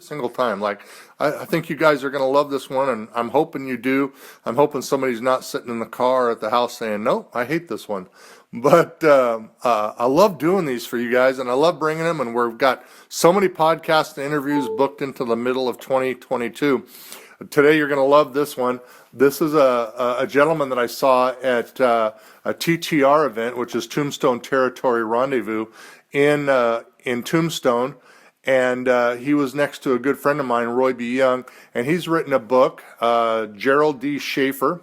single time. Like, I think you guys are going to love this one, and I'm hoping you do. I'm hoping somebody's not sitting in the car at the house saying, nope, I hate this one. But I love doing these for you guys, and I love bringing them, and we've got so many podcast interviews booked into the middle of 2022. Today you're going to love this one. This is a gentleman that I saw at a TTR event, which is Tombstone Territory Rendezvous in Tombstone. And he was next to a good friend of mine, Roy B. Young, and he's written a book. Gerald D. Schaefer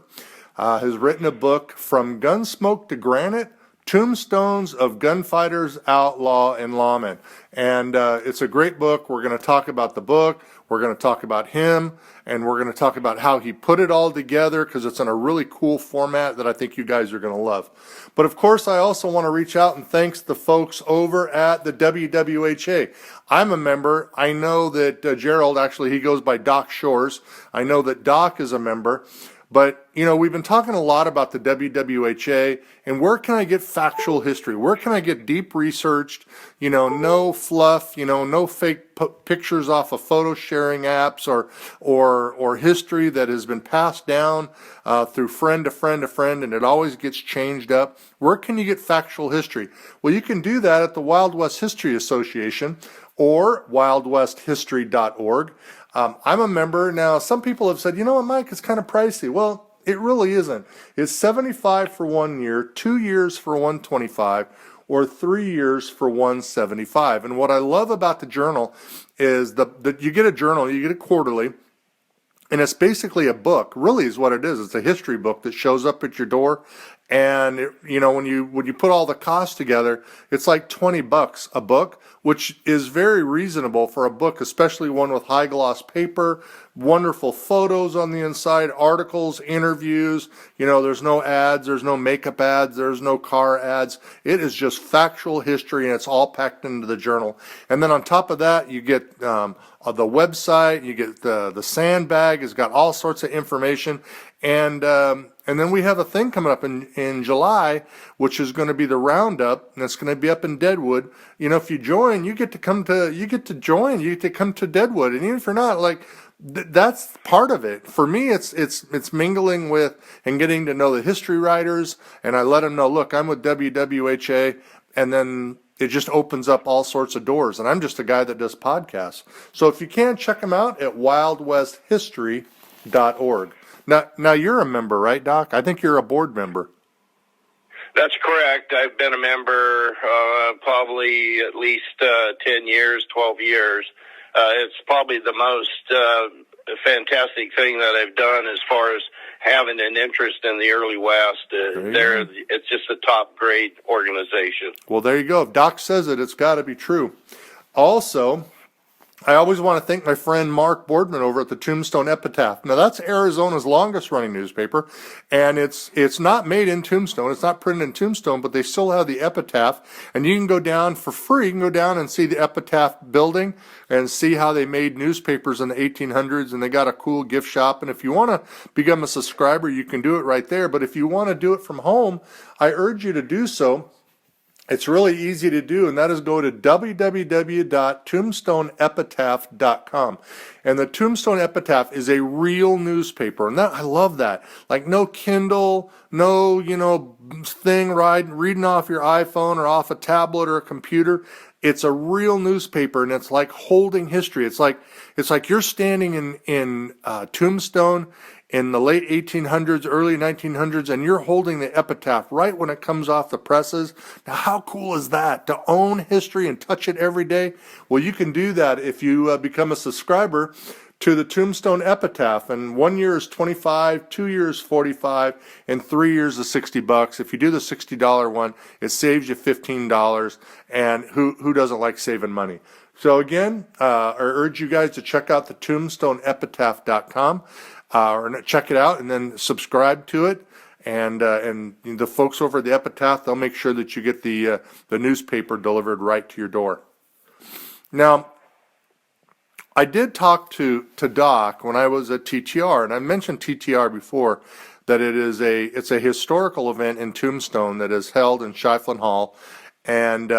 has written a book, From Gunsmoke to Granite, Tombstones of Gunfighters, Outlaws and Lawmen. And it's a great book. We're going to talk about the book. We're going to talk about him, and we're going to talk about how he put it all together, because it's in a really cool format that I think you guys are going to love. But of course, I also want to reach out and thanks the folks over at the WWHA. I'm a member. I know that Gerald, actually, he goes by Docshores. I know that Doc is a member. But, you know, we've been talking a lot about the WWHA and where can I get factual history? Where can I get deep researched, no fluff, no fake pictures off of photo sharing apps or history that has been passed down through friend to friend to friend, and it always gets changed up. Where can you get factual history? Well, you can do that at the Wild West History Association or wildwesthistory.org. I'm a member. Now, some people have said, you know what, Mike, it's kind of pricey. Well, it really isn't. It's $75 for 1 year, 2 years for $125, or 3 years for $175. And what I love about the journal is that you get a journal, you get it quarterly, and it's basically a book, really is what it is. It's a history book that shows up at your door. And when you put all the costs together, it's like $20 a book, which is very reasonable for a book, especially one with high gloss paper, wonderful photos on the inside, articles, interviews. There's no ads, there's no makeup ads, there's no car ads. It is just factual history, and it's all packed into the journal. And then on top of that, you get the website, you get the sandbag. It's got all sorts of information, and then we have a thing coming up in July, which is going to be the roundup, and it's going to be up in Deadwood. If you join, you get to come to Deadwood, and even if you're not, that's part of it. For me, it's mingling with and getting to know the history writers, and I let them know, look, I'm with WWHA, and then it just opens up all sorts of doors, and I'm just a guy that does podcasts. So if you can, check them out at wildwesthistory.org. Now you're a member, right, Doc? I think you're a board member. That's correct. I've been a member probably at least 10 years, 12 years. It's probably the most fantastic thing that I've done as far as having an interest in the early West. It's just a top grade organization. Well, there you go. If Doc says it, it's got to be true. Also, I always want to thank my friend Mark Boardman over at the Tombstone Epitaph. Now, that's Arizona's longest running newspaper, and it's not made in Tombstone. It's not printed in Tombstone, but they still have the Epitaph, and you can go down for free. You can go down and see the Epitaph building and see how they made newspapers in the 1800s, and they got a cool gift shop. And if you want to become a subscriber, you can do it right there. But if you want to do it from home, I urge you to do so. It's really easy to do, and that is go to www.tombstoneepitaph.com. And the Tombstone Epitaph is a real newspaper, and I love that. Like, no Kindle, no, thing reading off your iPhone or off a tablet or a computer. It's a real newspaper, and it's like holding history. It's like you're standing in Tombstone in the late 1800s, early 1900s, and you're holding the epitaph right when it comes off the presses. Now, how cool is that, to own history and touch it every day? Well, you can do that if you become a subscriber to the Tombstone Epitaph, and 1 year is $25, 2 years $45, and 3 years is $60. If you do the $60 one, it saves you $15, and who doesn't like saving money? So again, I urge you guys to check out the tombstoneepitaph.com. Or check it out and then subscribe to it, and the folks over at the Epitaph, they'll make sure that you get the newspaper delivered right to your door. Now, I did talk to Doc when I was at TTR, and I mentioned TTR before, that it's a historical event in Tombstone that is held in Shiflin Hall, and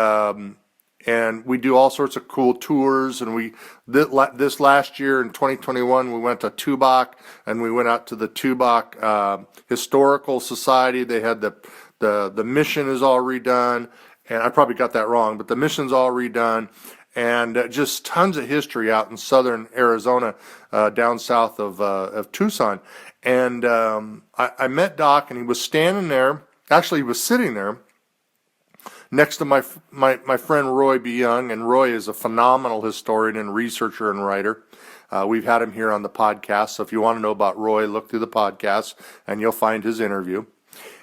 and we do all sorts of cool tours. And this last year in 2021, we went to Tubac, and we went out to the Tubac Historical Society. They had the mission is all redone, and I probably got that wrong, but the mission's all redone, and just tons of history out in southern Arizona, down south of Tucson. And I met Doc, and he was standing there. Actually, he was sitting there next to my friend Roy B. Young, and Roy is a phenomenal historian and researcher and writer. We've had him here on the podcast, so if you want to know about Roy, look through the podcast, and you'll find his interview.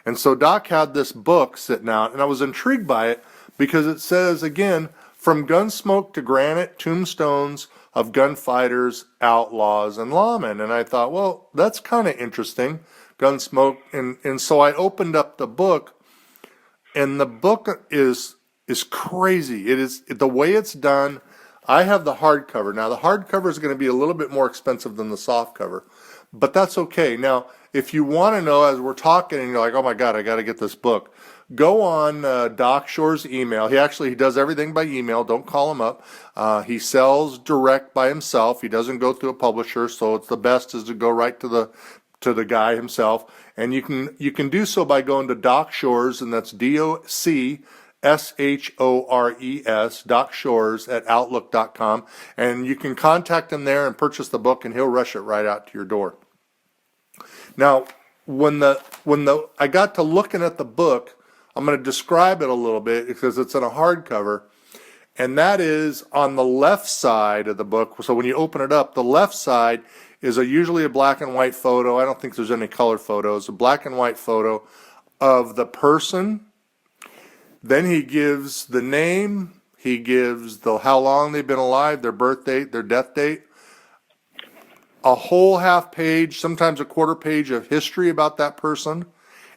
And so Doc had this book sitting out, and I was intrigued by it because it says, again, from gunsmoke to granite, tombstones of gunfighters, outlaws, and lawmen. And I thought, well, that's kind of interesting, Gunsmoke. And so I opened up the book, and the book is crazy. It is the way it's done. I have the hardcover. Now, the hardcover is going to be a little bit more expensive than the soft cover, but that's okay. Now, if you want to know, as we're talking, and you're like, oh my God, I got to get this book, go on Docshores email. He does everything by email. Don't call him up. He sells direct by himself. He doesn't go through a publisher, so it's the best is to go right to the guy himself. And you can do so by going to Docshores, and that's DOCSHORES, Docshores at Outlook.com, and you can contact him there and purchase the book, and he'll rush it right out to your door. Now, when I got to looking at the book, I'm going to describe it a little bit because it's in a hardcover, and that is on the left side of the book. So when you open it up, the left side is usually a black and white photo. I don't think there's any color photos. A black and white photo of the person. Then he gives the name. He gives how long they've been alive, their birth date, their death date. A whole half page, sometimes a quarter page of history about that person.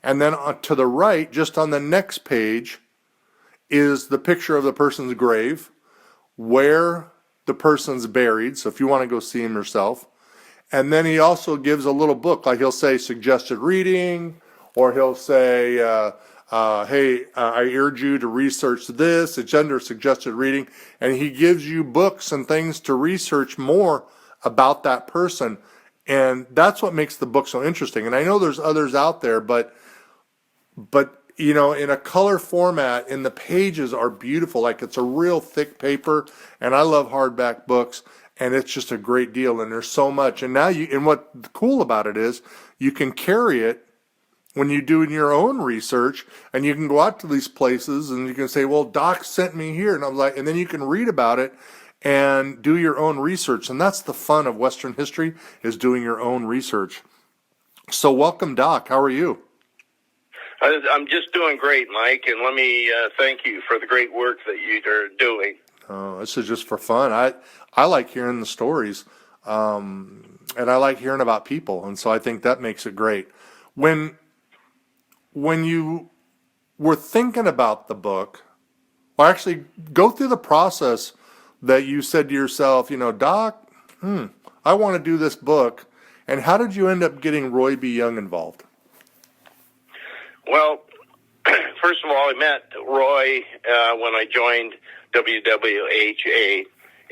And then to the right, just on the next page, is the picture of the person's grave, where the person's buried. So if you want to go see him yourself. And then he also gives a little book, like he'll say suggested reading, or he'll say, hey, I urge you to research this. It's under suggested reading. And he gives you books and things to research more about that person. And that's what makes the book so interesting. And I know there's others out there, but you know, in a color format, and the pages are beautiful. Like it's a real thick paper, and I love hardback books, and it's just a great deal. And there's so much. And now and what's cool about it is you can carry it when you're doing your own research, and you can go out to these places and you can say, well, Doc sent me here. And I'm like, and then you can read about it and do your own research. And that's the fun of Western history, is doing your own research. So welcome, Doc. How are you? I'm just doing great, Mike, and let me thank you for the great work that you are doing. Oh, this is just for fun. I like hearing the stories, and I like hearing about people, and so I think that makes it great. When you were thinking about the book, or actually go through the process that you said to yourself, you know, Doc, I want to do this book, and how did you end up getting Roy B. Young involved? Well, first of all, I met Roy when I joined WWHA,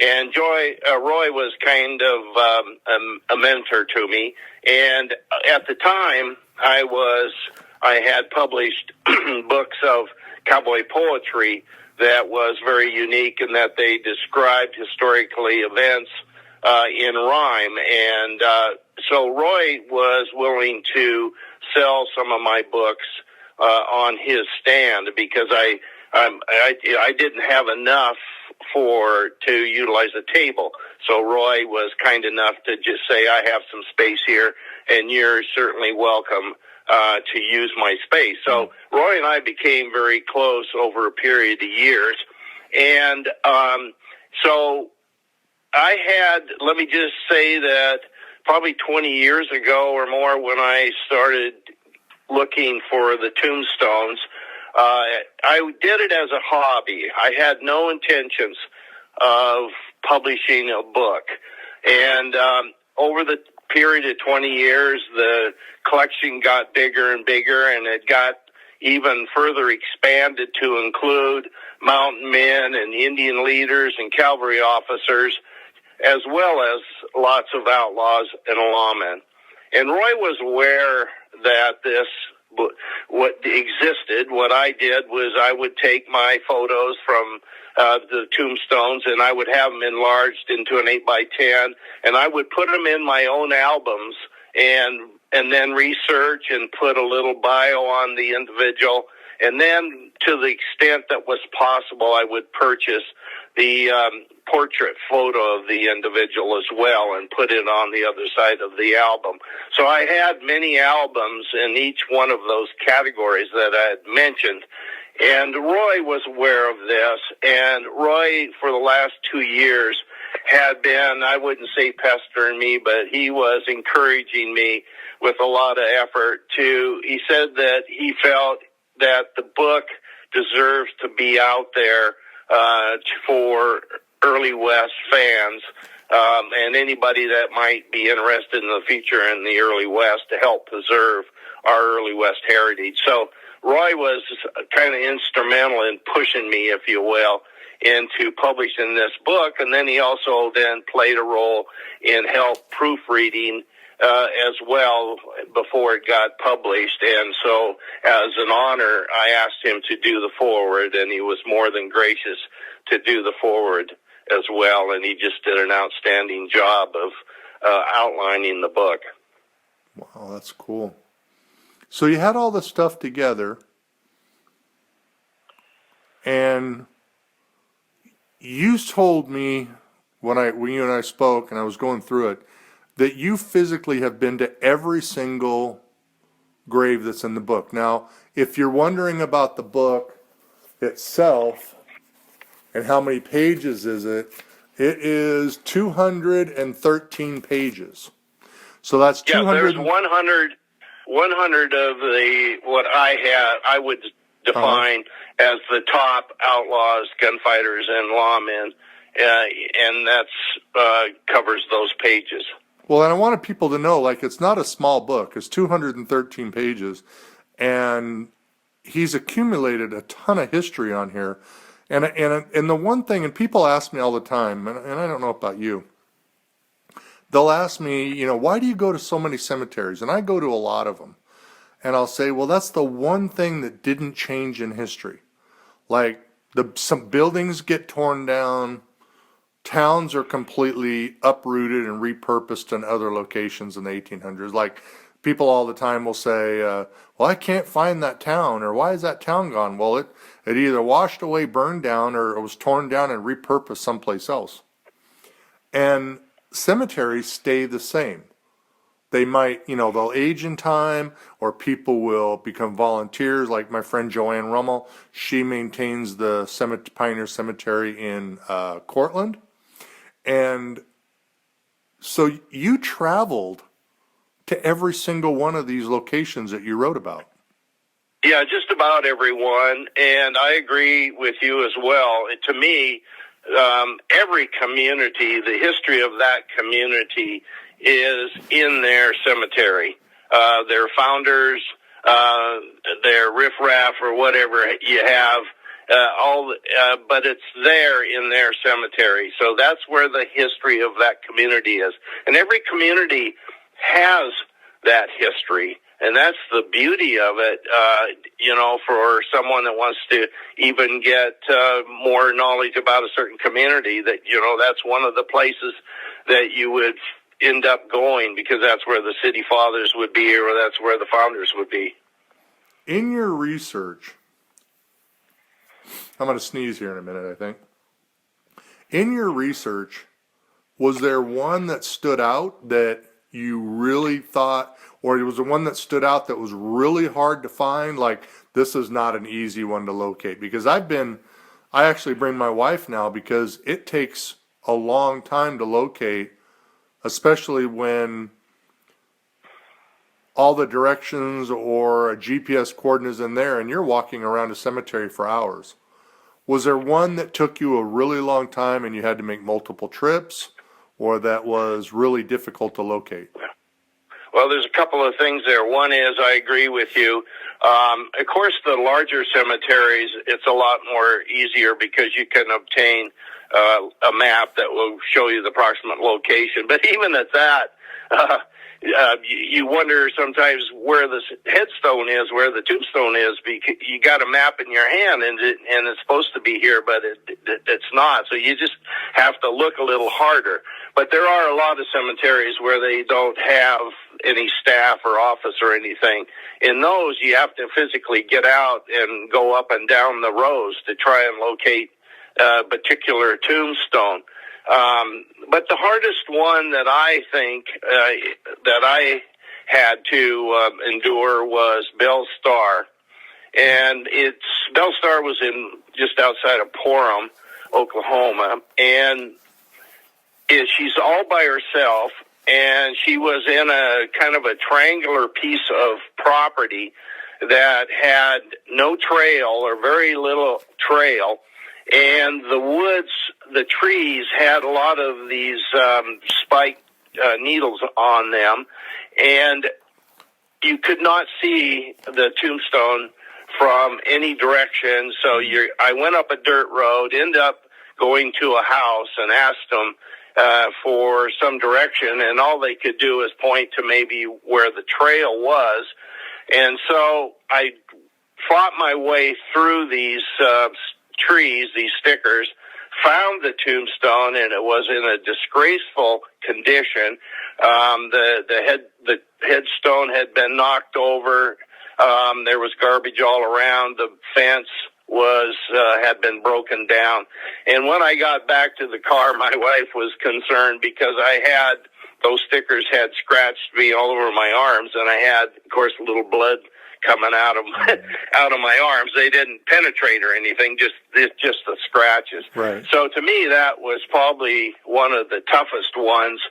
and Roy was kind of a mentor to me. And at the time, I had published books of cowboy poetry that was very unique in that they described historically events in rhyme. And so Roy was willing to sell some of my books on his stand because I didn't have enough to utilize a table. So Roy was kind enough to just say, I have some space here, and you're certainly welcome to use my space. So Roy and I became very close over a period of years. And so let me just say that probably 20 years ago or more, when I started looking for the tombstones, I did it as a hobby. I had no intentions of publishing a book. And over the period of 20 years, the collection got bigger and bigger, and it got even further expanded to include mountain men and Indian leaders and cavalry officers, as well as lots of outlaws and lawmen. And Roy was aware that this, what existed. What I did was I would take my photos from the tombstones, and I would have them enlarged into an 8x10, and I would put them in my own albums, and then research and put a little bio on the individual. And then, to the extent that was possible, I would purchase the portrait photo of the individual as well and put it on the other side of the album. So I had many albums in each one of those categories that I had mentioned. And Roy was aware of this, and Roy, for the last 2 years, had been, I wouldn't say pestering me, but he was encouraging me with a lot of effort he said that he felt that the book deserves to be out there for early West fans and anybody that might be interested in the future in the early West to help preserve our early West heritage. So Roy was kind of instrumental in pushing me, if you will, into publishing this book, and then he also then played a role in help proofreading as well before it got published. And so as an honor, I asked him to do the foreword, and he was more than gracious to do the foreword as well, and he just did an outstanding job of outlining the book. Wow, that's cool. So you had all this stuff together, and you told me when you and I spoke and I was going through it, that you physically have been to every single grave that's in the book. Now, if you're wondering about the book itself and how many pages is it is 213 pages. So that's 200. There's 100 of the, what I would define as the top outlaws, gunfighters, and lawmen, and that's covers those pages. Well, and I wanted people to know, like, it's not a small book. It's 213 pages, and he's accumulated a ton of history on here. And the one thing, and people ask me all the time, and I don't know about you, they'll ask me, why do you go to so many cemeteries? And I go to a lot of them. And I'll say, well, that's the one thing that didn't change in history. Like, some buildings get torn down, towns are completely uprooted and repurposed in other locations in the 1800s. Like, people all the time will say, well, I can't find that town, or why is that town gone? Well, it either washed away, burned down, or it was torn down and repurposed someplace else. And cemeteries stay the same. They might, they'll age in time, or people will become volunteers. Like my friend Joanne Rummel, she maintains the Pioneer Cemetery in Cortland. And so you traveled to every single one of these locations that you wrote about. Yeah, just about every one, and I agree with you as well. To me, every community, the history of that community is in their cemetery. Their founders, their riffraff, or whatever you have, but it's there in their cemetery. So that's where the history of that community is. And every community has that history. And that's the beauty of it, for someone that wants to even get more knowledge about a certain community, that, that's one of the places that you would end up going, because that's where the city fathers would be, or that's where the founders would be. In your research, I'm going to sneeze here in a minute, I think. In your research, was there one that stood out that you really thought, or was there one that stood out that was really hard to find? Like, this is not an easy one to locate. Because I actually bring my wife now, because it takes a long time to locate, especially when all the directions or a GPS coordinate is in there and you're walking around a cemetery for hours. Was there one that took you a really long time and you had to make multiple trips, or that was really difficult to locate? Well, there's a couple of things there. One is I agree with you. Of course, the larger cemeteries, it's a lot more easier because you can obtain a map that will show you the approximate location. But even at that, you wonder sometimes where the headstone is, where the tombstone is, because you got a map in your hand and it's supposed to be here, but it's not. So you just have to look a little harder. But there are a lot of cemeteries where they don't have any staff or office or anything. In those, you have to physically get out and go up and down the rows to try and locate a particular tombstone. But the hardest one that I think that I had to endure was Bell Star. And Bell Star was in just outside of Porham, Oklahoma, and she's all by herself, and she was in a kind of a triangular piece of property that had no trail or very little trail, and the woods, the trees had a lot of these spiked needles on them, and you could not see the tombstone from any direction. So I went up a dirt road, ended up going to a house and asked them for some direction, and all they could do is point to maybe where the trail was. And so I fought my way through these trees, these stickers, found the tombstone, and it was in a disgraceful condition. The headstone had been knocked over. There was garbage all around. The fence had been broken down. And when I got back to the car, my wife was concerned because those stickers had scratched me all over my arms, and I had, of course, a little blood coming out of my arms. They didn't penetrate or anything, just the scratches. Right. So to me, that was probably one of the toughest ones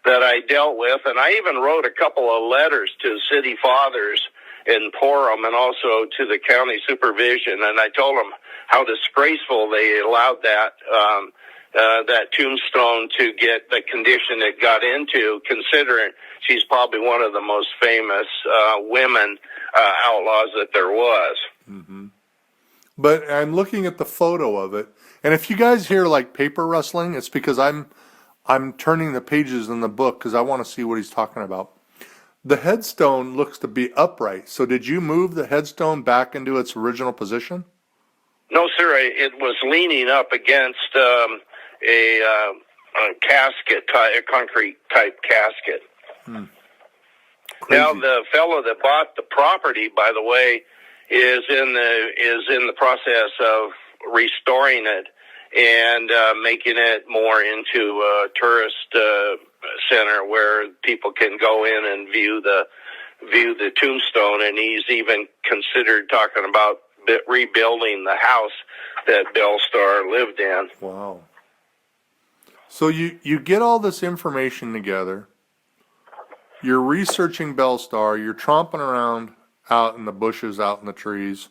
that I dealt with. And I even wrote a couple of letters to city fathers in Porham and also to the county supervision, and I told them how disgraceful they allowed that tombstone to get the condition it got into, considering she's probably one of the most famous women outlaws that there was. Mm-hmm. But I'm looking at the photo of it, and if you guys hear like paper rustling, it's because I'm turning the pages in the book because I want to see what he's talking about. The headstone looks to be upright. So did you move the headstone back into its original position? No, sir. It was leaning up against a casket, a concrete type casket. Now, the fellow that bought the property, by the way, is in the process of restoring it and making it more into a tourist center where people can go in and view the tombstone. And he's even considered talking about rebuilding the house that Bell Star lived in. Wow. So you get all this information together. You're researching Bell Star. You're tromping around out in the bushes, out in the trees.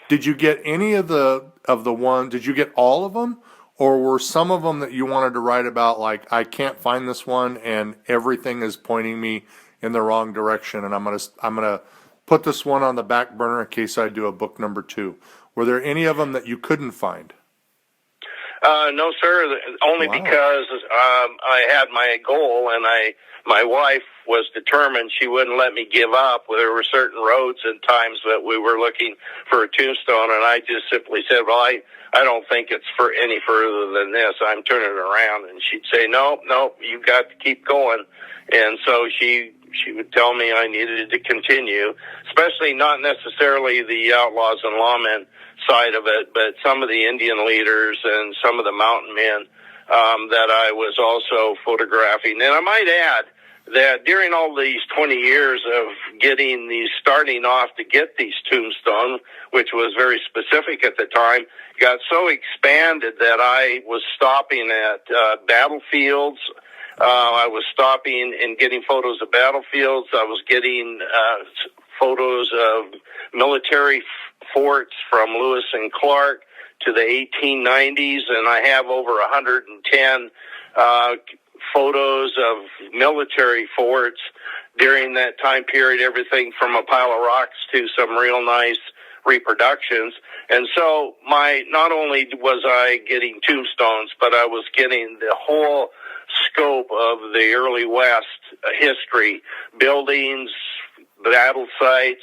Did you get any of the ones? Did you get all of them, or were some of them that you wanted to write about? Like, I can't find this one, and everything is pointing me in the wrong direction, and I'm gonna put this one on the back burner in case I do a book number 2. Were there any of them that you couldn't find? No, sir. Only because I had my goal, and my wife was determined she wouldn't let me give up. There were certain roads and times that we were looking for a tombstone, and I just simply said, "Well, I don't think it's for any further than this. I'm turning it around." And she'd say, "No, you've got to keep going." And so she would tell me I needed to continue, especially not necessarily the Outlaws and Lawmen side of it, but some of the Indian leaders and some of the mountain men that I was also photographing. And I might add that during all these 20 years of starting off to get these tombstones, which was very specific at the time, got so expanded that I was stopping at battlefields. I was stopping and getting photos of battlefields. I was getting photos of military forts from Lewis and Clark to the 1890s, and I have over 110 photos of military forts during that time peried, everything from a pile of rocks to some real nice reproductions. And so not only was I getting tombstones, but I was getting the whole scope of the early West history, buildings, battle sites,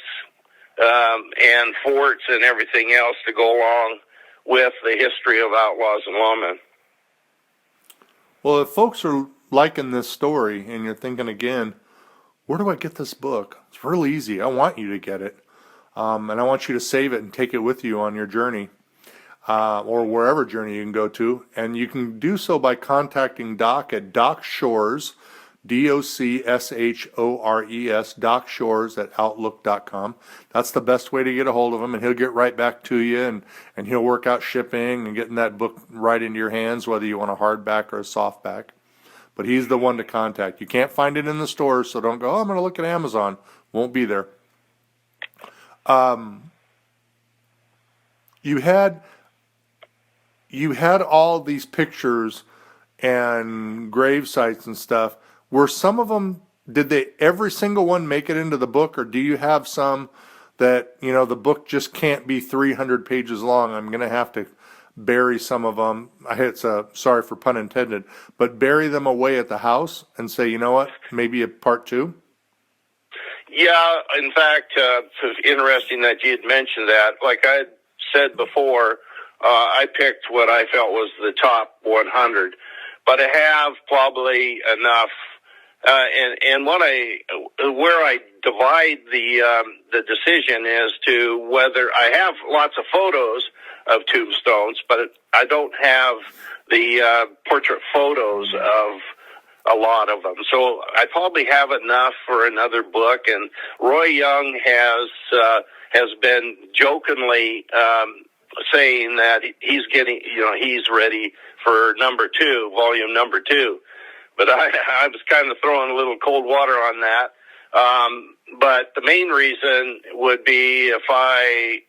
and forts and everything else to go along with the history of Outlaws and Lawmen. Well, if folks are liking this story and you're thinking again, where do I get this book? It's real easy. I want you to get it. And I want you to save it and take it with you on your journey, or wherever journey you can go to. And you can do so by contacting Doc at docshores, DOCSHORES, docshores at outlook.com. That's the best way to get a hold of him, and he'll get right back to you, and he'll work out shipping and getting that book right into your hands, whether you want a hardback or a softback. But he's the one to contact. You can't find it in the stores, so don't go, oh, I'm going to look at Amazon. Won't be there. You had all these pictures and grave sites and stuff. Were some of them, every single one make it into the book, or do you have some that, the book just can't be 300 pages long? I'm going to have to bury some of them. Sorry for pun intended, but bury them away at the house and say, you know what, maybe a part 2? Yeah, in fact, it's interesting that you had mentioned that. Like I said before, I picked what I felt was the top 100, but I have probably enough. And where I divide the decision is to whether I have lots of photos of tombstones, but I don't have the portrait photos of a lot of them. So I probably have enough for another book. And Roy Young has been jokingly saying that he's getting, he's ready for volume number 2. But I was kind of throwing a little cold water on that. But the main reason would be if I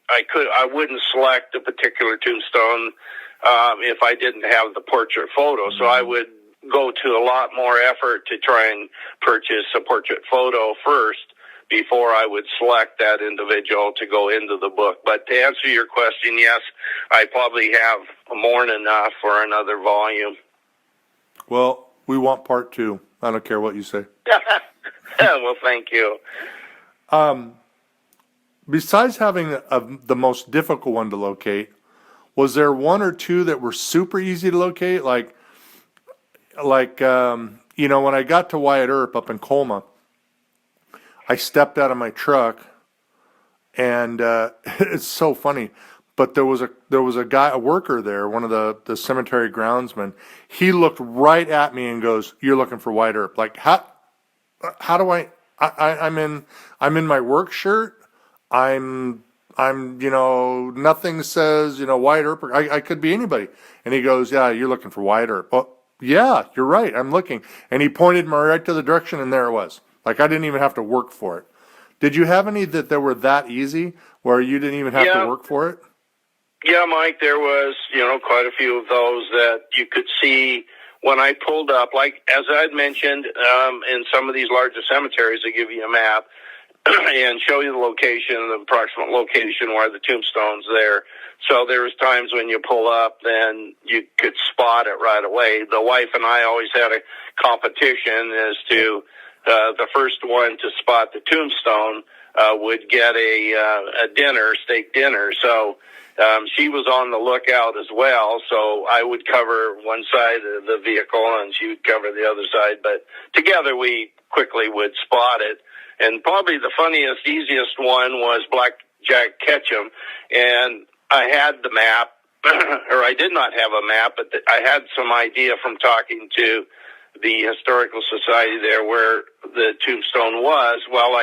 wouldn't select a particular tombstone if I didn't have the portrait photo. So I would go to a lot more effort to try and purchase a portrait photo first before I would select that individual to go into the book. But to answer your question, yes, I probably have more than enough for another volume. Well, we want part 2. I don't care what you say. Well, thank you. Besides having the most difficult one to locate, was there one or two that were super easy to locate? Like when I got to Wyatt Earp up in Colma, I stepped out of my truck, and it's so funny. But there was a guy, a worker there, one of the cemetery groundsmen. He looked right at me and goes, "You're looking for Wyatt Earp." Like, how do I'm in my work shirt. I'm nothing says, Wyatt Earp. I could be anybody. And he goes, "Yeah, you're looking for Wyatt Earp." Oh, yeah, you're right. I'm looking. And he pointed me right to the direction, and there it was. Like, I didn't even have to work for it. Did you have any that were that easy where you didn't even have to work for it? Yeah, Mike, there was, quite a few of those that you could see when I pulled up. Like, as I'd mentioned, in some of these larger cemeteries, they give you a map and show you the location, the approximate location where the tombstone's there. So there was times when you pull up, then you could spot it right away. The wife and I always had a competition as to the first one to spot the tombstone would get a steak dinner. So she was on the lookout as well. So I would cover one side of the vehicle and she would cover the other side. But together we quickly would spot it. And probably the funniest, easiest one was Blackjack Ketchum. And I had the map, or I did not have a map, but I had some idea from talking to the Historical Society there where the tombstone was. Well,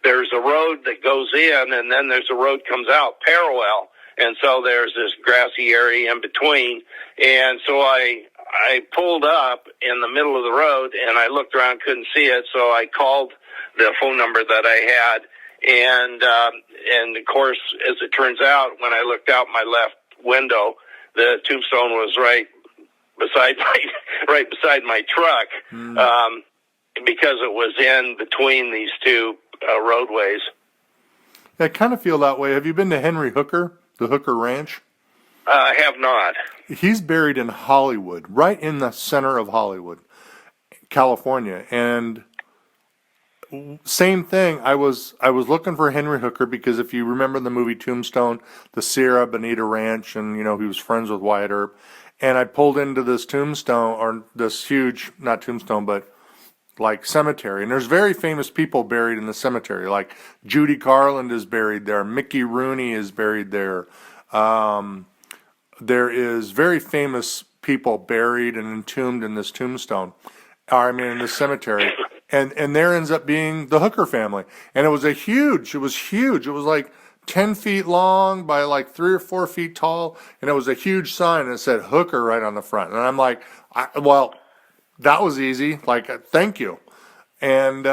there's a road that goes in, and then there's a road comes out parallel. And so there's this grassy area in between. And so I pulled up in the middle of the road, and I looked around, couldn't see it, so I called the phone number that I had. And of course, as it turns out, when I looked out my left window, the tombstone was right beside right beside my truck, because it was in between these two roadways. I kind of feel that way. Have you been to Henry Hooker, the Hooker Ranch? I have not. He's buried in Hollywood, right in the center of Hollywood, California. And same thing. I was looking for Henry Hooker because if you remember the movie Tombstone, the Sierra Bonita Ranch, and he was friends with Wyatt Earp, and I pulled into this tombstone, or this huge, not tombstone, but like cemetery, and there's very famous people buried in the cemetery. Like Judy Garland is buried there, Mickey Rooney is buried there. There is very famous people buried and entombed in this tombstone. In this cemetery. And there ends up being the Hooker family. And it was huge. It was like 10 feet long by like 3 or 4 feet tall. And it was a huge sign and it said Hooker right on the front. And I'm like, well, that was easy. Like, thank you. And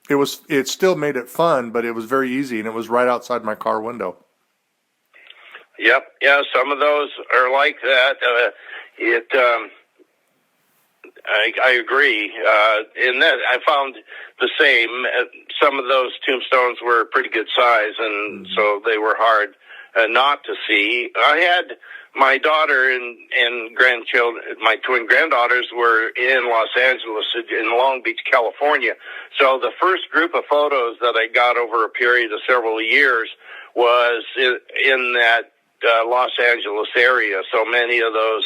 it still made it fun, but it was very easy. And it was right outside my car window. Yep. Yeah, some of those are like that. I agree. In that, I found the same. Some of those tombstones were pretty good size, and so they were hard not to see. I had my daughter and grandchildren, my twin granddaughters, were in Los Angeles, in Long Beach, California. So the first group of photos that I got over a period of several years was in that Los Angeles area. So many of those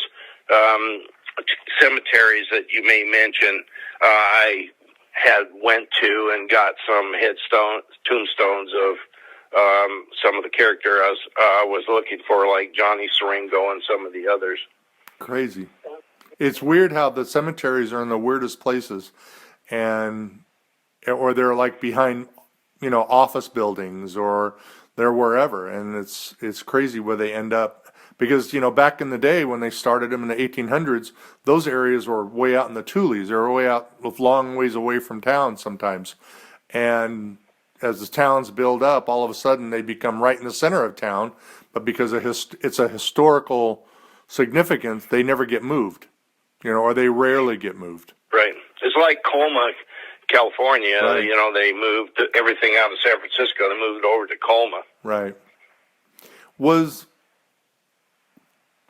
cemeteries that you may mention, I had went to and got some tombstones of some of the character I was looking for, like Johnny Siringo and some of the others. Crazy. It's weird how the cemeteries are in the weirdest places, or they're like behind, office buildings, or they're wherever, and it's crazy where they end up. Because, back in the day when they started them in the 1800s, those areas were way out in the Tules. They were way out, long ways away from town sometimes. And as the towns build up, all of a sudden they become right in the center of town. But because it's a historical significance, they never get moved, or they rarely get moved. Right. It's like Colma, California. Right. They moved everything out of San Francisco. They moved it over to Colma. Right.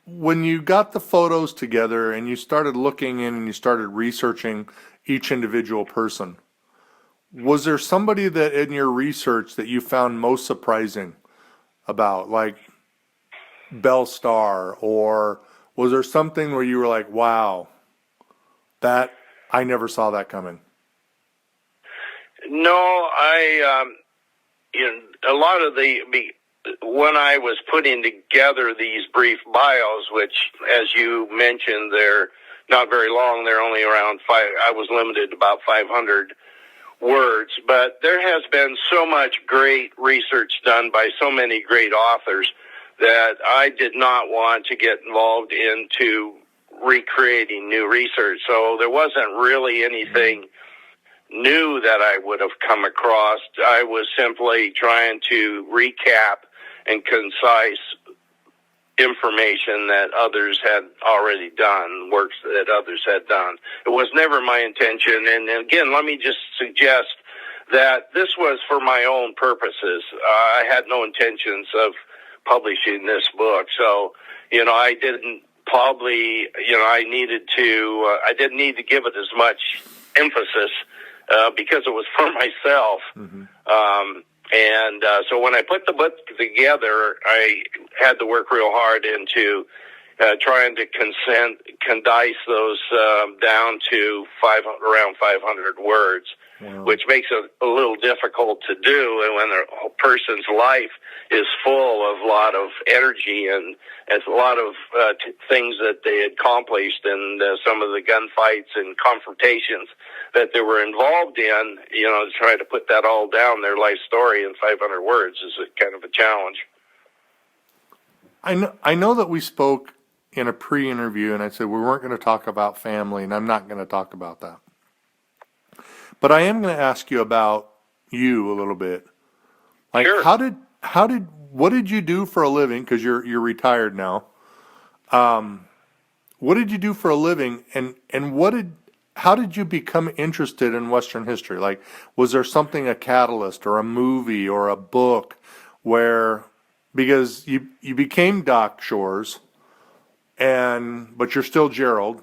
When you got the photos together and you started looking in and you started researching each individual person, was there somebody that in your research that you found most surprising about, like Belle Starr, or was there something where you were like, wow, that I never saw that coming? No, a lot of when I was putting together these brief bios, which, as you mentioned, they're not very long. They're only around I was limited to about 500 words. But there has been so much great research done by so many great authors that I did not want to get involved into recreating new research. So there wasn't really anything new that I would have come across. I was simply trying to recap and concise information that others had already done, works that others had done. It was never my intention. And again, let me just suggest that this was for my own purposes. I had no intentions of publishing this book. So, I didn't probably, I didn't need to give it as much emphasis because it was for myself. Mm-hmm. So when I put the book together, I had to work real hard into trying to condense those down to around 500 words, wow, which makes it a little difficult to do. And when a person's life is full of a lot of energy and a lot of things that they had accomplished and some of the gunfights and confrontations that they were involved in, to try to put that all down, their life story in 500 words is kind of a challenge. I know that we spoke in a pre-interview and I said we weren't going to talk about family, and I'm not going to talk about that. But I am going to ask you about you a little bit. Like, sure. What did you do for a living? Because you're retired now. what did you do for a living, and how did you become interested in Western history? Like, was there something, a catalyst or a movie or a book where, because you became Doc Shores, but you're still Gerald.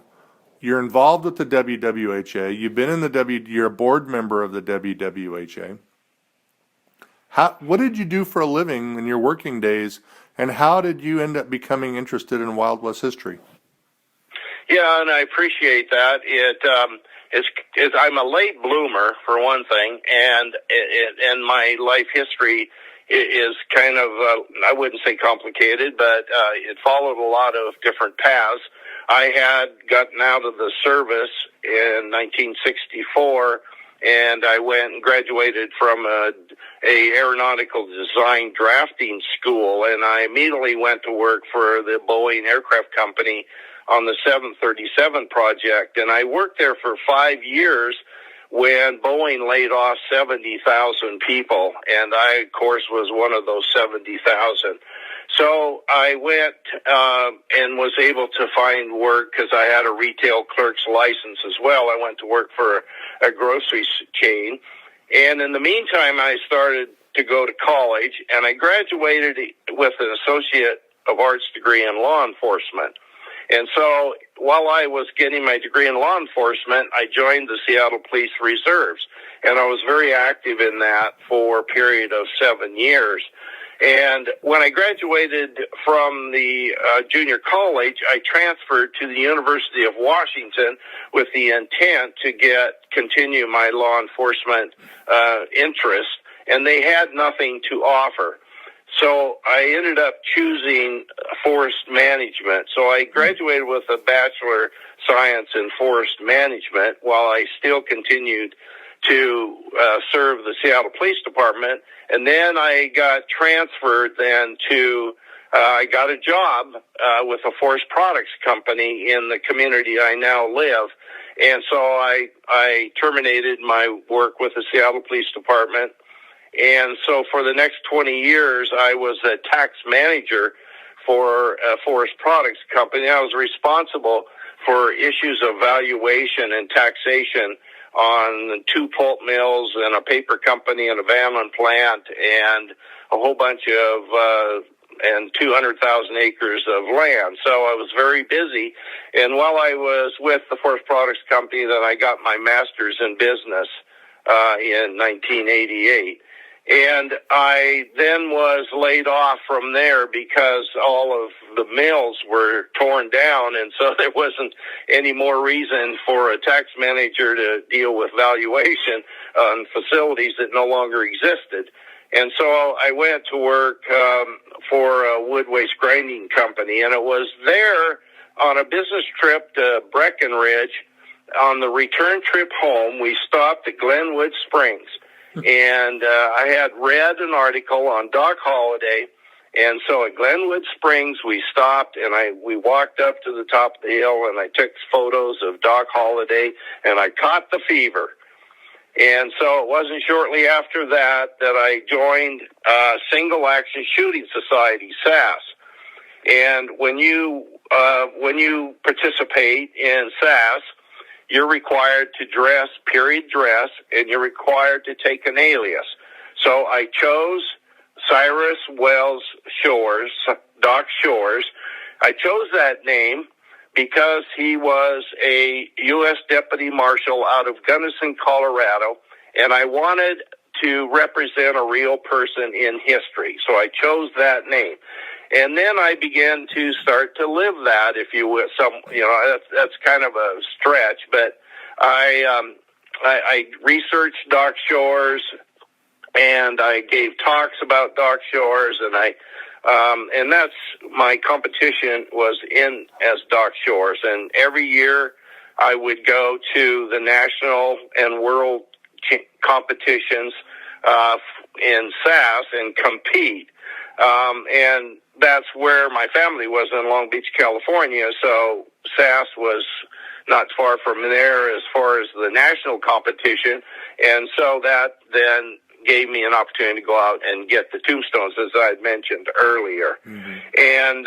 You're involved with the WWHA. You've been in you're a board member of the WWHA. What did you do for a living in your working days, and how did you end up becoming interested in Wild West history? Yeah, and I appreciate that. I'm a late bloomer for one thing, and my life history is kind of I wouldn't say complicated, but it followed a lot of different paths. I had gotten out of the service in 1964, and I went and graduated from a aeronautical design drafting school, and I immediately went to work for the Boeing Aircraft Company on the 737 project, and I worked there for 5 years when Boeing laid off 70,000 people, and I, of course, was one of those 70,000. So I went and was able to find work because I had a retail clerk's license as well. I went to work for a grocery chain, and in the meantime, I started to go to college, and I graduated with an Associate of Arts degree in law enforcement. And so while I was getting my degree in law enforcement, I joined the Seattle Police Reserves, and I was very active in that for a period of 7 years. And when I graduated from the junior college, I transferred to the University of Washington with the intent to continue my law enforcement interest, and they had nothing to offer. So I ended up choosing forest management. So I graduated with a Bachelor of Science in Forest Management while I still continued to serve the Seattle Police Department. And then I got transferred then to, I got a job with a forest products company in the community I now live. And so I terminated my work with the Seattle Police Department. And so for the next 20 years, I was a tax manager for a forest products company. I was responsible for issues of valuation and taxation on 2 pulp mills and a paper company and a vanillin plant and a whole bunch of and 200,000 acres of land. So I was very busy. And while I was with the forest products company, then I got my master's in business in 1988. And I then was laid off from there because all of the mills were torn down, and so there wasn't any more reason for a tax manager to deal with valuation on facilities that no longer existed. And so I went to work for a wood waste grinding company, and it was there on a business trip to Breckenridge. On the return trip home, we stopped at Glenwood Springs. And I had read an article on Doc Holliday, and so at Glenwood Springs we stopped and we walked up to the top of the hill and I took photos of Doc Holliday and I caught the fever. And so it wasn't shortly after that I joined Single Action Shooting Society, SAS. And when you participate in SAS, you're required to dress, period dress, and you're required to take an alias. So I chose Cyrus Wells Shores, Doc Shores. I chose that name because he was a U.S. Deputy Marshal out of Gunnison, Colorado, and I wanted to represent a real person in history. So I chose that name. And then I began to start to live that, if you will. That's kind of a stretch, but I researched Doc Shores, and I gave talks about Doc Shores, and that's my competition was in as Doc Shores. And every year I would go to the national and world competitions in SAS and compete. And that's where my family was in Long Beach, California. So SAS was not far from there as far as the national competition. And so that then gave me an opportunity to go out and get the tombstones, as I had mentioned earlier. Mm-hmm. And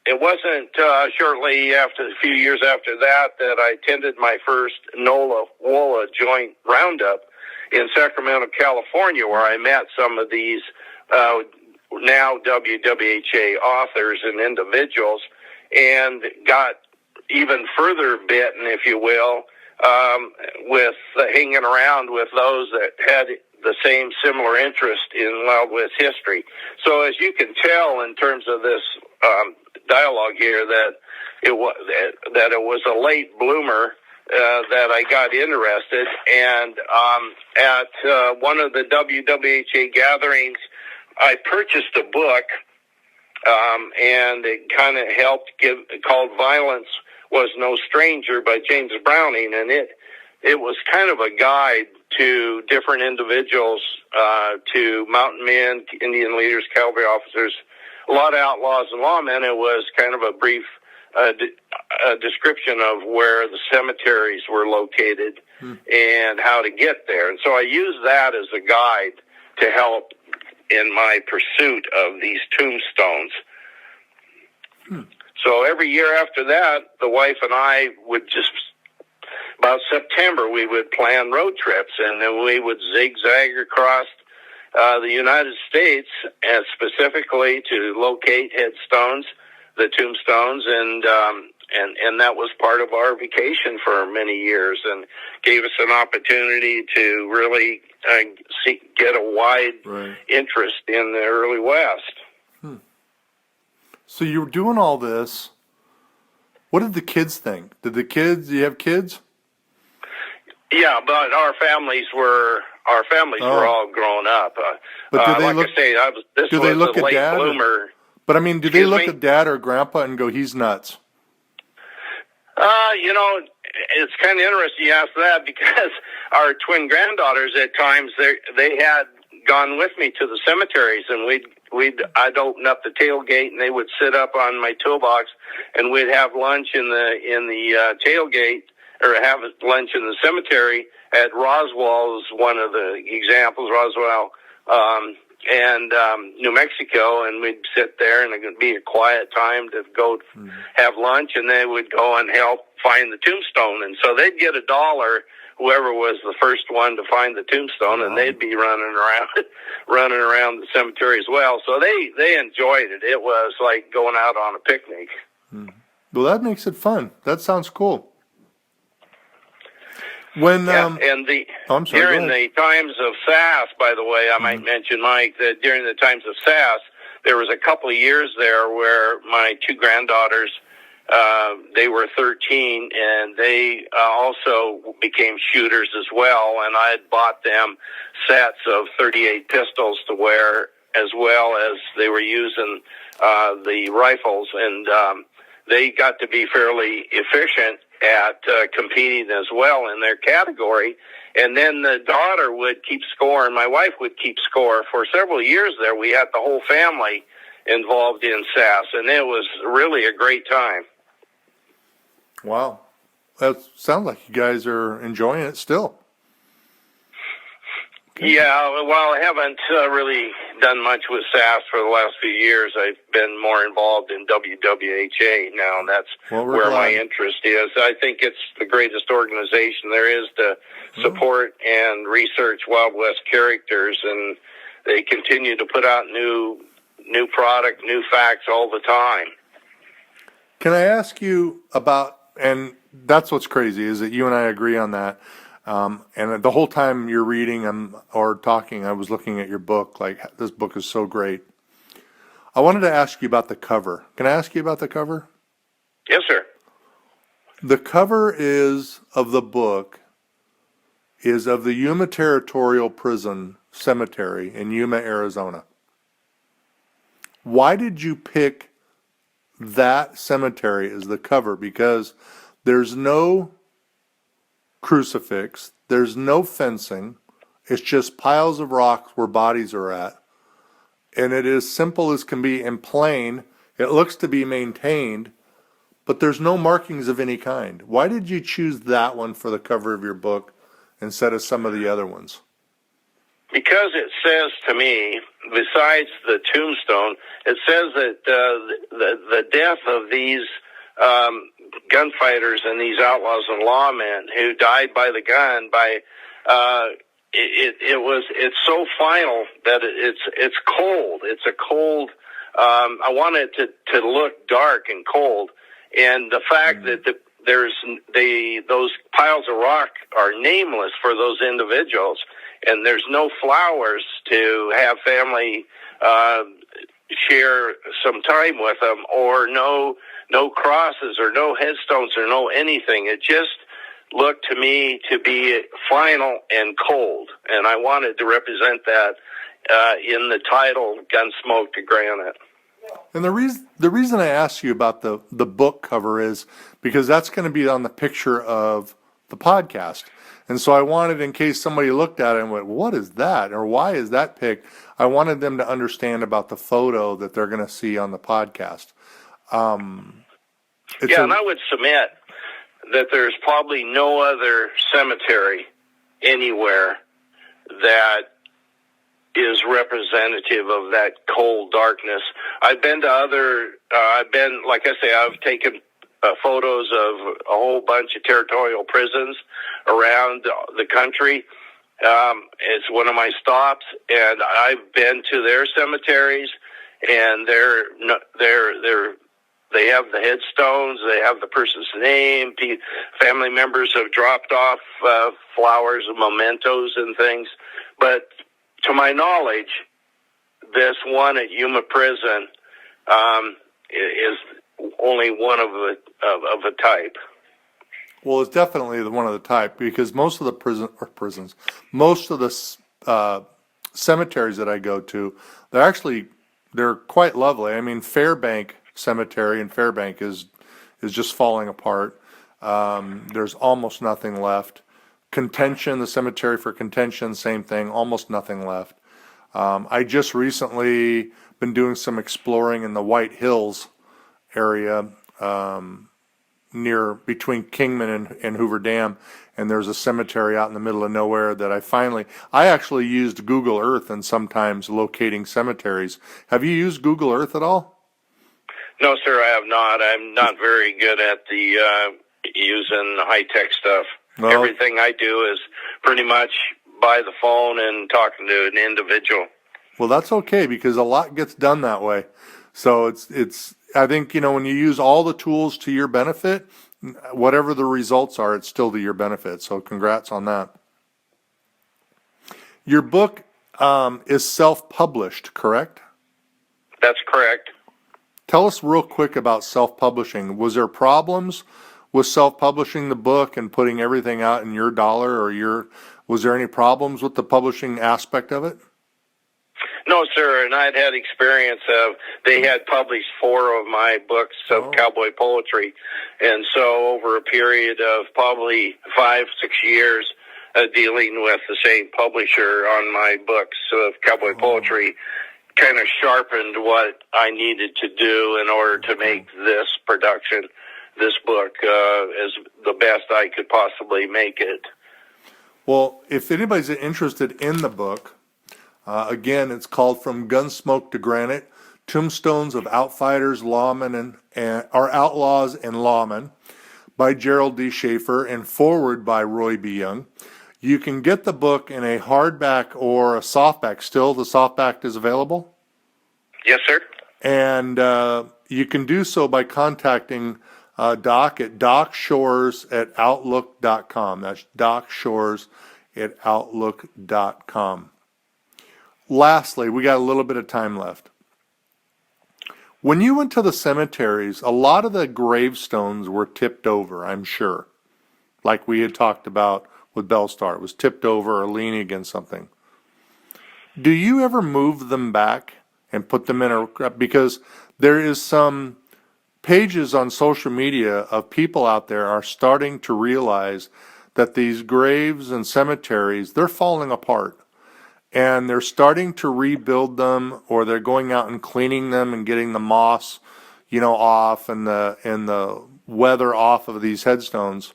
it wasn't shortly after, a few years after that, that I attended my first NOLA-WOLA joint roundup in Sacramento, California, where I met some of these now WWHA authors and individuals, and got even further bitten, if you will, with hanging around with those that had the same similar interest in Wild West history. So as you can tell in terms of this dialogue here, that it was a late bloomer that I got interested, and at one of the WWHA gatherings, I purchased a book, and it kind of helped called "Violence Was No Stranger" by James Browning, and it was kind of a guide to different individuals, to mountain men, Indian leaders, cavalry officers, a lot of outlaws and lawmen. It was kind of a brief description of where the cemeteries were located and how to get there. And so I used that as a guide to help in my pursuit of these tombstones. So every year after that, the wife and I would just, about September, we would plan road trips, and then we would zigzag across the United States, and specifically to locate headstones, the tombstones, and that was part of our vacation for many years, and gave us an opportunity to really get a wide interest in the early West. So you were doing all this. What did the kids think? Do you have kids? Yeah, but our families were all grown up. But do they like look? I say, this do was they look a at late dad? bloomer. But I mean, do they look at dad or grandpa and go, "He's nuts"? You know, it's kind of interesting you ask that, because our twin granddaughters at times they had gone with me to the cemeteries, and I'd open up the tailgate, and they would sit up on my toolbox, and we'd have lunch in the tailgate, or have lunch in the cemetery at Roswell is one of the examples, Roswell, and New Mexico, and we'd sit there, and it would be a quiet time to go have lunch, and they would go and help find the tombstone. And so they'd get $1, whoever was the first one to find the tombstone, and they'd be running around the cemetery as well. So they enjoyed it. It was like going out on a picnic. Well, that makes it fun. That sounds cool. When and during the times of SAS, by the way, I might mention, Mike, that during the times of SAS, there was a couple of years there where my two granddaughters, they were 13, and they also became shooters as well, and I had bought them sets of 38 pistols to wear, as well as they were using the rifles, and they got to be fairly efficient at competing as well in their category. And then the daughter would keep score, and my wife would keep score. For several years there, we had the whole family involved in SAS, and it was really a great time. Wow. That sounds like you guys are enjoying it still. Okay. Yeah, well, I haven't really done much with SAS for the last few years. I've been more involved in WWHA now, and that's where my interest is. I think it's the greatest organization there is to support and research Wild West characters, and they continue to put out new product, new facts all the time. Can I ask you about, and that's what's crazy, is that you and I agree on that. And the whole time you're reading or talking, I was looking at your book, like, this book is so great. I wanted to ask you about the cover. Can I ask you about the cover? Yes, sir. The cover of the book is of the Yuma Territorial Prison Cemetery in Yuma, Arizona. Why did you pick that cemetery as the cover? Because there's no crucifix, there's no fencing, it's just piles of rocks where bodies are at, and it is simple as can be and plain. It looks to be maintained, but there's no markings of any kind. Why did you choose that one for the cover of your book instead of some of the other ones? Because it says to me, besides the tombstone, it says that the death of these gunfighters and these outlaws and lawmen who died by the gun, it's so final that it's cold. It's a cold. I want it to look dark and cold, and the fact that those piles of rock are nameless for those individuals, and there's no flowers to have family share some time with them, or no crosses, or no headstones, or no anything. It just looked to me to be final and cold, and I wanted to represent that in the title, Gunsmoke to Granite. And the reason I asked you about the book cover is because that's going to be on the picture of the podcast. And so I wanted, in case somebody looked at it and went, what is that? Or why is that picked? I wanted them to understand about the photo that they're going to see on the podcast. And I would submit that there's probably no other cemetery anywhere that is representative of that cold darkness. I've been to like I say, I've taken photos of a whole bunch of territorial prisons around the country. It's one of my stops, and I've been to their cemeteries, and they have the headstones, they have the person's name, family members have dropped off flowers and mementos and things. But to my knowledge, this one at Yuma Prison is only one of a type. Well, it's definitely one of the type, because most of the most of the cemeteries that I go to, they're quite lovely. I mean, Fairbank Cemetery in Fairbank is just falling apart. There's almost nothing left. Contention, the cemetery for Contention, same thing, almost nothing left. I just recently been doing some exploring in the White Hills area, between Kingman and Hoover Dam, and there's a cemetery out in the middle of nowhere that I actually used Google Earth and sometimes locating cemeteries. Have you used Google Earth at all? No, sir, I have not. I'm not very good at the using high-tech stuff. Well, everything I do is pretty much by the phone and talking to an individual. Well, that's okay, because a lot gets done that way. So it's I think, when you use all the tools to your benefit, whatever the results are, it's still to your benefit. So congrats on that. Your book is self-published, correct? That's correct. Tell us real quick about self-publishing. Was there problems with self-publishing the book and putting everything out in your dollar, or was there any problems with the publishing aspect of it? No, sir, and I'd had experience of, they had published 4 of my books of cowboy poetry, and so over a period of probably 5-6 years dealing with the same publisher on my books of cowboy poetry, kind of sharpened what I needed to do in order to make this production, this book, as the best I could possibly make it. Well, if anybody's interested in the book, again, it's called From Gunsmoke to Granite, Tombstones of Outfighters, Lawmen, or Outlaws and Lawmen, by Gerald D. Schaefer, and forward by Roy B. Young. You can get the book in a hardback or a softback. Still, the softback is available? Yes, sir. And you can do so by contacting Doc at docshores@outlook.com. That's docshores@outlook.com. Lastly, we got a little bit of time left. When you went to the cemeteries, a lot of the gravestones were tipped over, I'm sure. Like we had talked about with Bellstar. It was tipped over or leaning against something. Do you ever move them back and put them in because there is some pages on social media of people out there are starting to realize that these graves and cemeteries, they're falling apart. And they're starting to rebuild them, or they're going out and cleaning them and getting the moss, off and the weather off of these headstones.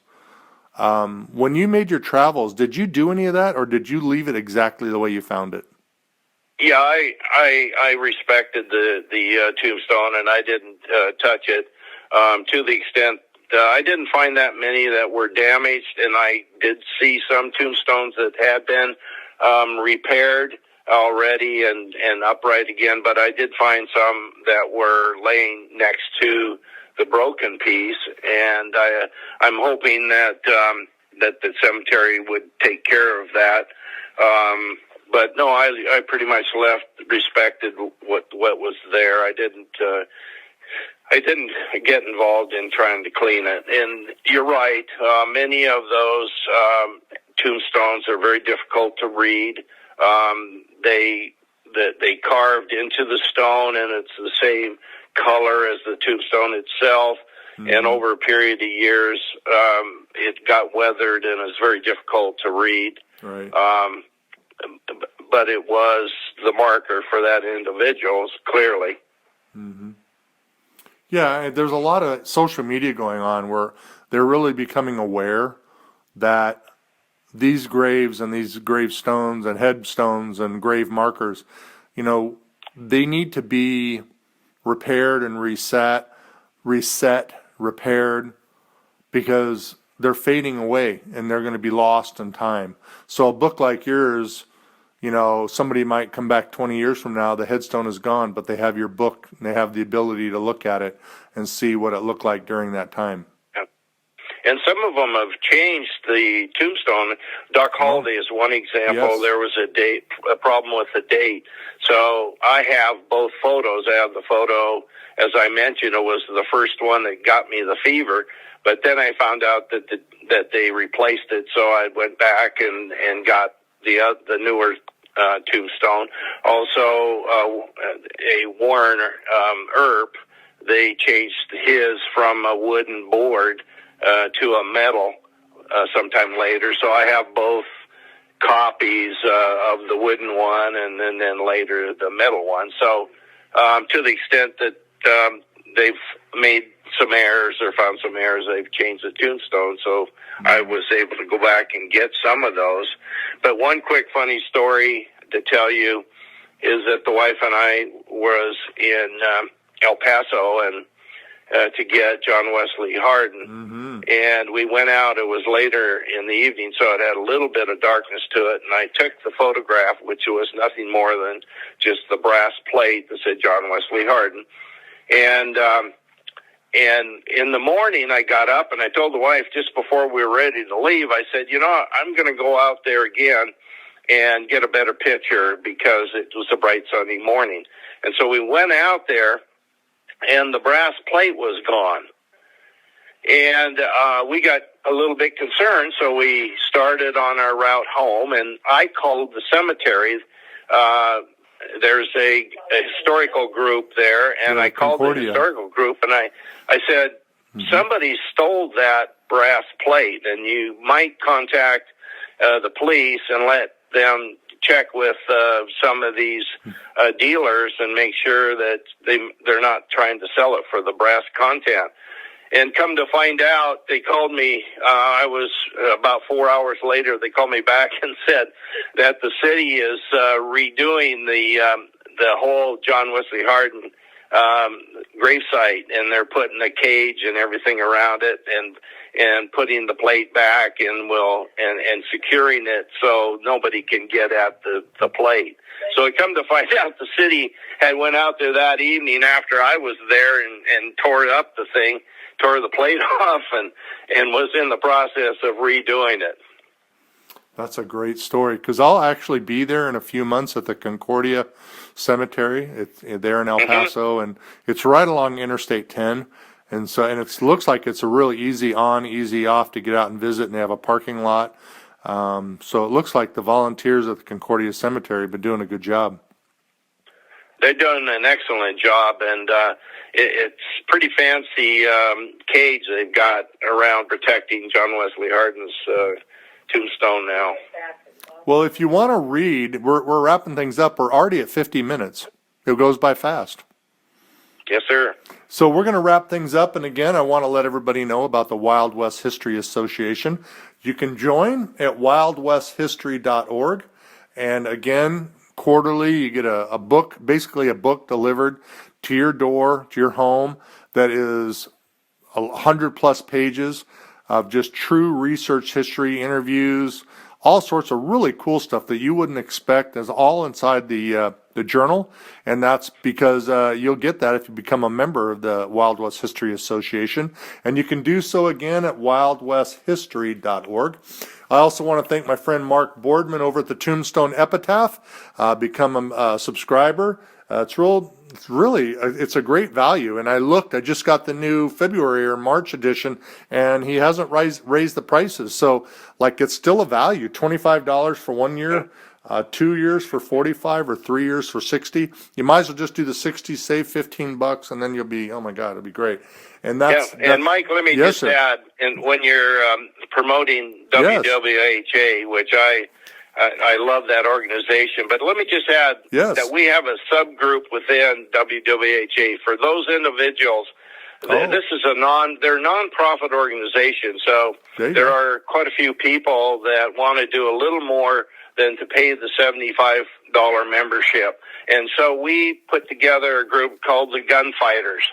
When you made your travels, did you do any of that, or did you leave it exactly the way you found it? Yeah, I respected the tombstone, and I didn't touch it to the extent I didn't find that many that were damaged, and I did see some tombstones that had been repaired already and upright again, but I did find some that were laying next to the broken piece, and I'm hoping that that the cemetery would take care of that. But no, I pretty much respected what was there. I didn't get involved in trying to clean it. And you're right, many of those tombstones are very difficult to read. They carved into the stone, and it's the same color as the tombstone itself. Mm-hmm. And over a period of years, it got weathered, and it's very difficult to read. Right. But it was the marker for that individual, clearly. Mm-hmm. Yeah, there's a lot of social media going on where they're really becoming aware that these graves and these gravestones and headstones and grave markers, they need to be repaired and reset, repaired, because they're fading away and they're going to be lost in time. So a book like yours, somebody might come back 20 years from now, the headstone is gone, but they have your book and they have the ability to look at it and see what it looked like during that time. And some of them have changed the tombstone. Doc Holliday is one example. Yes. There was a problem with the date. So I have both photos. I have the photo, as I mentioned, it was the first one that got me the fever. But then I found out that they replaced it. So I went back and got the newer tombstone. Also, a Warren Earp, they changed his from a wooden board to a metal sometime later. So I have both copies of the wooden one and then later the metal one. So to the extent that they've made some errors or found some errors, they've changed the tombstone. So I was able to go back and get some of those. But one quick funny story to tell you is that the wife and I was in El Paso and to get John Wesley Hardin. Mm-hmm. And we went out, it was later in the evening, so it had a little bit of darkness to it, and I took the photograph, which was nothing more than just the brass plate that said John Wesley Hardin. And in the morning, I got up and I told the wife just before we were ready to leave, I said, I'm going to go out there again and get a better picture because it was a bright sunny morning. And so we went out there, and the brass plate was gone. And we got a little bit concerned, so we started on our route home, and I called the cemetery. There's a historical group there, and I called the historical group, and I said, somebody stole that brass plate, and you might contact the police and let them check with some of these dealers and make sure that they're not trying to sell it for the brass content. And come to find out, they called me, I was about 4 hours later, they called me back and said that the city is redoing the whole John Wesley Hardin gravesite, and they're putting a cage and everything around it and putting the plate back and securing it so nobody can get at the plate. So it come to find out the city had went out there that evening after I was there and tore up the thing, tore the plate off and was in the process of redoing it. That's a great story, because I'll actually be there in a few months at the Concordia Cemetery. It's there in El Paso, and it's right along Interstate 10. And it looks like it's a really easy on, easy off to get out and visit, and they have a parking lot. So it looks like the volunteers at the Concordia Cemetery have been doing a good job. They're doing an excellent job, and it's pretty fancy cage they've got around protecting John Wesley Hardin's tombstone now. Well, if you want to read, we're wrapping things up. We're already at 50 minutes. It goes by fast. Yes, sir. So we're going to wrap things up. And again, I want to let everybody know about the Wild West History Association. You can join at wildwesthistory.org. And again, quarterly, you get a book, basically a book delivered to your door, to your home, that is 100+ pages of just true research history, interviews, all sorts of really cool stuff that you wouldn't expect, is all inside the journal. And that's because you'll get that if you become a member of the Wild West History Association. And you can do so again at wildwesthistory.org. I also want to thank my friend Mark Boardman over at the Tombstone Epitaph. Become a subscriber. It's a great value. And I just got the new February or March edition, and he hasn't raised the prices. So it's still a value, $25 for 1 year, 2 years for $45, or 3 years for $60. You might as well just do the 60, save $15, and then you'll be, oh my God, it'll be great. And and Mike, let me just add, and when you're promoting WWHA, which I love that organization, but let me just add that we have a subgroup within WWHA for those individuals. This is they're nonprofit organization, so there are quite a few people that want to do a little more than to pay the $75 membership. And so we put together a group called the Gunfighters.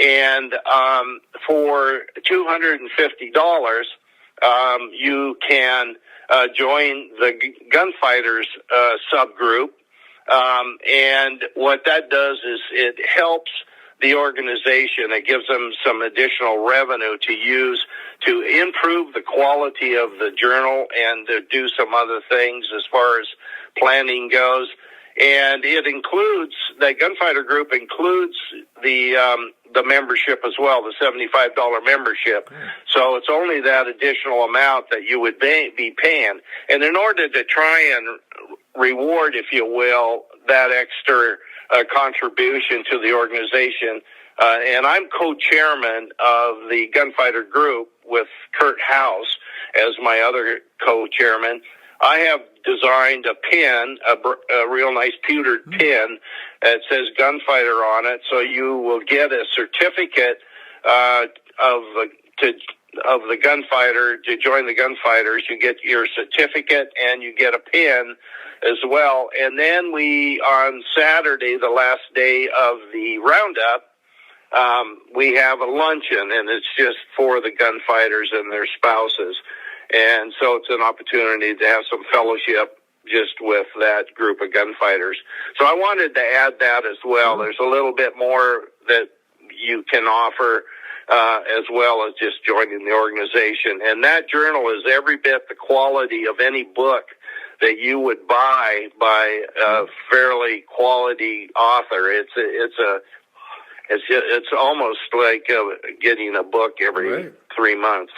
And for $250, you can join the Gunfighters subgroup. And what that does is it helps the organization. It gives them some additional revenue to use to improve the quality of the journal and to do some other things as far as planning goes. And that Gunfighter group includes the membership as well, the $75 membership. So it's only that additional amount that you would be paying. And in order to try and reward, if you will, that extra contribution to the organization, and I'm co-chairman of the Gunfighter group with Kurt House as my other co-chairman. I have designed a pin, a real nice pewtered pin that says Gunfighter on it, so you will get a certificate of the Gunfighter. To join the Gunfighters, you get your certificate and you get a pin as well. And then on Saturday, the last day of the roundup, we have a luncheon, and it's just for the Gunfighters and their spouses. And so it's an opportunity to have some fellowship just with that group of Gunfighters. So I wanted to add that as well. There's a little bit more that you can offer as well as just joining the organization. And that journal is every bit the quality of any book that you would buy by a fairly quality author. It's almost like getting a book every 3 months.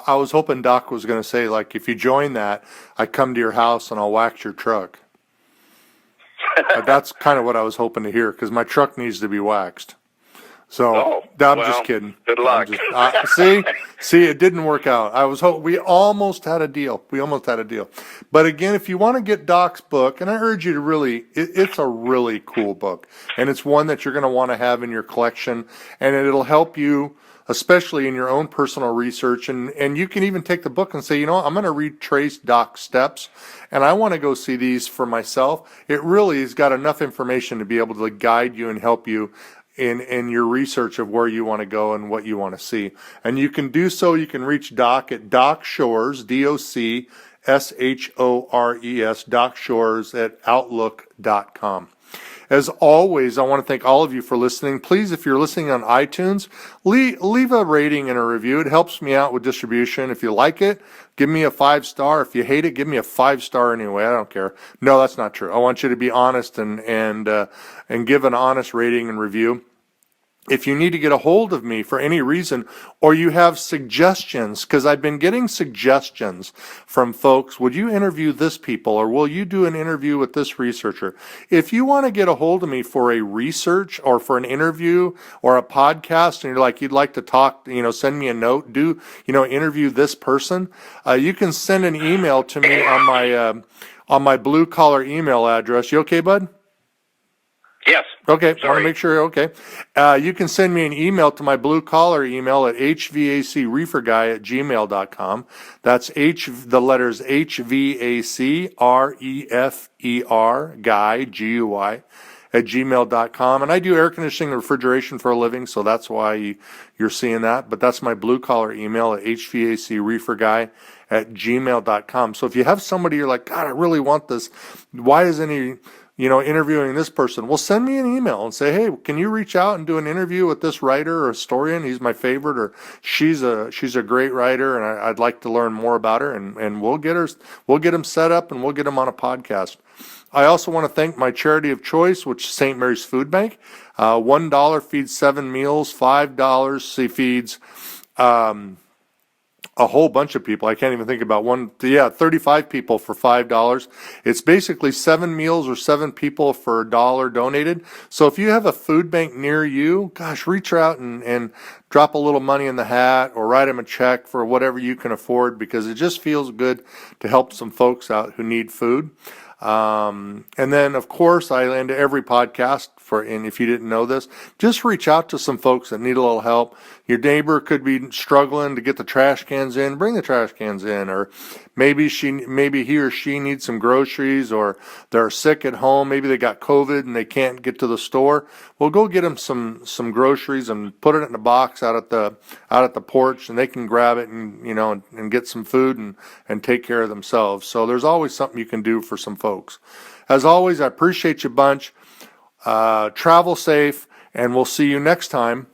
I was hoping Doc was going to say, if you join that, I come to your house and I'll wax your truck. That's kind of what I was hoping to hear, because my truck needs to be waxed. So I'm just kidding. Good luck. See, it didn't work out. We almost had a deal. But again, if you want to get Doc's book, and I urge you to it's a really cool book, and it's one that you're going to want to have in your collection, and it'll help you, especially in your own personal research. And you can even take the book and say, I'm going to retrace Doc's steps, and I want to go see these for myself. It really has got enough information to be able to guide you and help you in your research of where you want to go and what you want to see. And you can do so. You can reach Doc at docshores, DOCSHORES, docshores at outlook.com. As always, I want to thank all of you for listening. Please, if you're listening on iTunes, leave a rating and a review. It helps me out with distribution. If you like it, give me a 5-star. If you hate it, give me a 5-star anyway. I don't care. No, that's not true. I want you to be honest and give an honest rating and review. If you need to get a hold of me for any reason, or you have suggestions, because I've been getting suggestions from folks, would you interview this people, or will you do an interview with this researcher? If you want to get a hold of me for a research or for an interview or a podcast, and you'd like to talk, send me a note, interview this person, you can send an email to me on my blue collar email address. You okay, bud? Yes. Okay, I want to Sorry. make sure. Okay, you can send me an email to my blue collar email at hvacreeferguy@gmail.com. That's the letters HVACREFER guy GUY at gmail.com. And I do air conditioning and refrigeration for a living, so that's why you're seeing that. But that's my blue collar email at hvacreeferguy@gmail.com. So if you have somebody you're like, God, I really want this. Why isn't he interviewing this person? Well, send me an email and say, hey, can you reach out and do an interview with this writer or historian? He's my favorite, or she's a great writer, and I'd like to learn more about her. And we'll get them set up, and we'll get them on a podcast. I also want to thank my charity of choice, which is St. Mary's Food Bank. $1 feeds 7 meals. $5 feeds a whole bunch of people. I can't even think about 35 people for $5. It's basically 7 meals or 7 people for $1 donated. So if you have a food bank near you, gosh, reach out and drop a little money in the hat or write them a check for whatever you can afford, because it just feels good to help some folks out who need food. And then, of course, I end every podcast and if you didn't know this, just reach out to some folks that need a little help. Your neighbor could be struggling to get the trash cans in, bring the trash cans in, or maybe he or she needs some groceries, or they're sick at home. Maybe they got COVID and they can't get to the store. Well, go get them some groceries and put it in a box out at the porch, and they can grab it and and get some food and take care of themselves. So there's always something you can do for some folks. As always, I appreciate you a bunch. Travel safe, and we'll see you next time